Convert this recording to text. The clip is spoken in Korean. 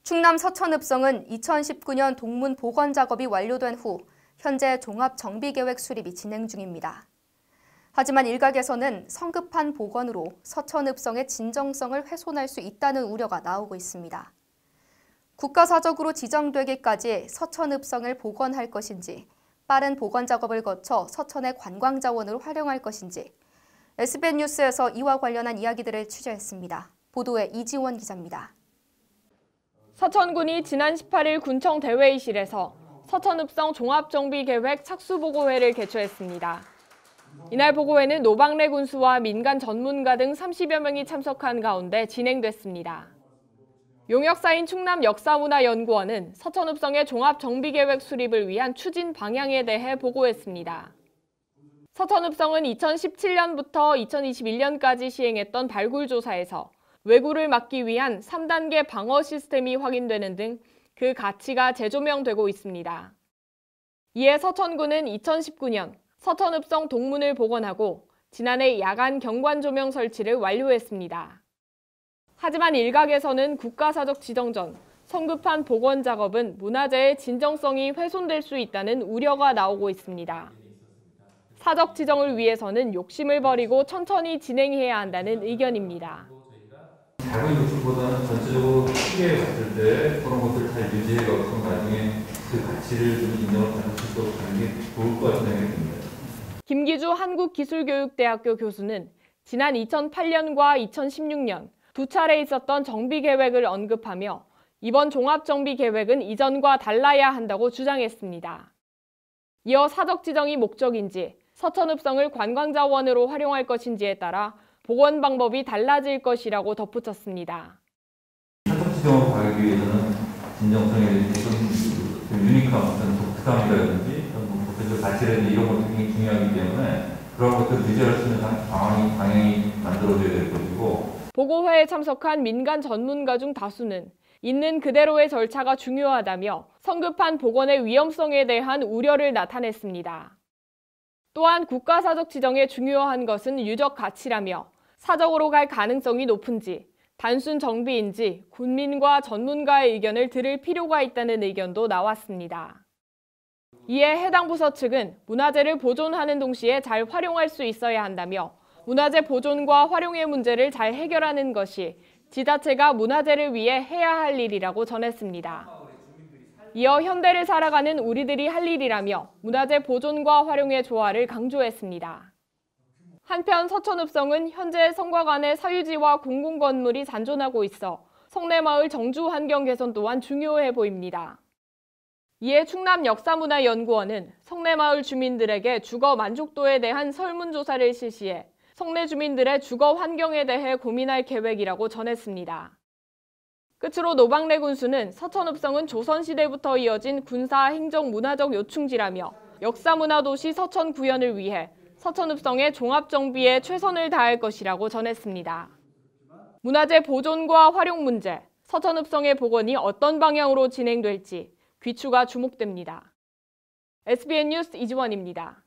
충남 서천읍성은 2019년 동문 복원 작업이 완료된 후 현재 종합정비계획 수립이 진행 중입니다. 하지만 일각에서는 성급한 복원으로 서천읍성의 진정성을 훼손할 수 있다는 우려가 나오고 있습니다. 국가사적으로 지정되기까지 서천읍성을 복원할 것인지, 빠른 복원 작업을 거쳐 서천의 관광자원으로 활용할 것인지, SBS 뉴스에서 이와 관련한 이야기들을 취재했습니다. 보도에 이지원 기자입니다. 서천군이 지난 18일 군청 대회의실에서 서천읍성 종합정비계획 착수보고회를 개최했습니다. 이날 보고회는 노방래 군수와 민간 전문가 등 30여 명이 참석한 가운데 진행됐습니다. 용역사인 충남역사문화연구원은 서천읍성의 종합정비계획 수립을 위한 추진 방향에 대해 보고했습니다. 서천읍성은 2017년부터 2021년까지 시행했던 발굴조사에서 왜구를 막기 위한 3단계 방어 시스템이 확인되는 등 그 가치가 재조명되고 있습니다. 이에 서천군은 2019년 서천읍성 동문을 복원하고 지난해 야간 경관 조명 설치를 완료했습니다. 하지만 일각에서는 국가사적 지정 전 성급한 복원 작업은 문화재의 진정성이 훼손될 수 있다는 우려가 나오고 있습니다. 사적 지정을 위해서는 욕심을 버리고 천천히 진행해야 한다는 의견입니다. 작은 욕심보다는 전체적으로 크게 봤을 때 그런 것들을 잘 유지해가서 나중에 그 가치를 좀 인정을 받을 수 있도록 하는 게 좋을 것 같은 생각이 듭니다. 김기주 한국기술교육대학교 교수는 지난 2008년과 2016년 두 차례 있었던 정비계획을 언급하며 이번 종합정비계획은 이전과 달라야 한다고 주장했습니다. 이어 사적 지정이 목적인지 서천읍성을 관광자원으로 활용할 것인지에 따라 복원 방법이 달라질 것이라고 덧붙였습니다. 사적 지정으로 가기 위해서는 진정성에 대해서 좀 유니크한 어떤 독특함이라든지 어떤 가치라든지 이런 것들이 굉장히 중요하기 때문에 그런 것들을 유지할 수 있는 방향이 만들어져야 될 것이고. 보고회에 참석한 민간 전문가 중 다수는 있는 그대로의 절차가 중요하다며 성급한 복원의 위험성에 대한 우려를 나타냈습니다. 또한 국가사적 지정에 중요한 것은 유적 가치라며 사적으로 갈 가능성이 높은지, 단순 정비인지 군민과 전문가의 의견을 들을 필요가 있다는 의견도 나왔습니다. 이에 해당 부서 측은 문화재를 보존하는 동시에 잘 활용할 수 있어야 한다며 문화재 보존과 활용의 문제를 잘 해결하는 것이 지자체가 문화재를 위해 해야 할 일이라고 전했습니다. 이어 현대를 살아가는 우리들이 할 일이라며 문화재 보존과 활용의 조화를 강조했습니다. 한편 서천읍성은 현재 성곽안의 사유지와 공공건물이 잔존하고 있어 성내마을 정주 환경 개선 또한 중요해 보입니다. 이에 충남역사문화연구원은 성내마을 주민들에게 주거 만족도에 대한 설문조사를 실시해 성내 주민들의 주거 환경에 대해 고민할 계획이라고 전했습니다. 끝으로 노방래 군수는 서천읍성은 조선시대부터 이어진 군사 행정 문화적 요충지라며 역사문화도시 서천 구현을 위해 서천읍성의 종합정비에 최선을 다할 것이라고 전했습니다. 문화재 보존과 활용 문제, 서천읍성의 복원이 어떤 방향으로 진행될지 귀추가 주목됩니다. SBS 뉴스 이지원입니다.